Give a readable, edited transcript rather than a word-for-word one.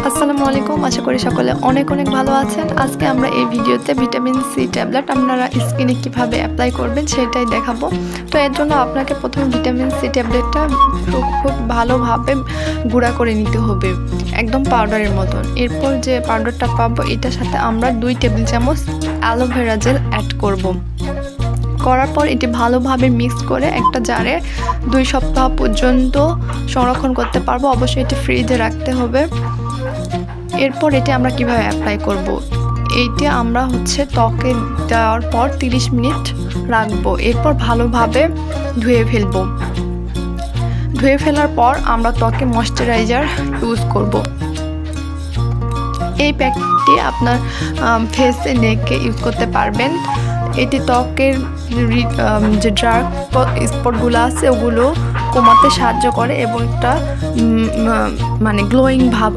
আসসালামু আলাইকুম, আশা করি সকলে অনেক ভালো আছেন। আজকে আমরা এই ভিডিওতে ভিটামিন সি ট্যাবলেট আপনারা স্কিনে কিভাবে অ্যাপ্লাই করবেন সেটাই দেখাবো। তো এর জন্য আপনাকে প্রথমে ভিটামিন সি ট্যাবলেটটা খুব ভালোভাবে গুঁড়া করে নিতে হবে, একদম পাউডারের মতন। এরপর যে পাউডারটা পাবো এটার সাথে আমরা 2 টেবিল চামচ অ্যালোভেরা জেল অ্যাড করব। করার পর এটি ভালোভাবে মিক্স করে একটা জারে 2 সপ্তাহ পর্যন্ত সংরক্ষণ করতে পারবো। অবশ্যই এটি ফ্রিজে রাখতে হবে। এরপর এটি আমরা কিভাবে অ্যাপ্লাই করব, এইটা আমরা ত্বকে দেওয়ার পর 30 মিনিট রাখবো। এরপর ভালোভাবে ধুয়ে ফেলবো। ধুয়ে ফেলার পর আমরা ত্বকে ময়শ্চারাইজার ইউজ করব। এই প্যাকটি আপনার ফেসে নেকে ইউজ করতে পারবেন। এটি ত্বকের যে ডার্ক স্পটগুলো আছে ওগুলো কমাতে সাহায্য করে এবং একটা গ্লোয়িং ভাব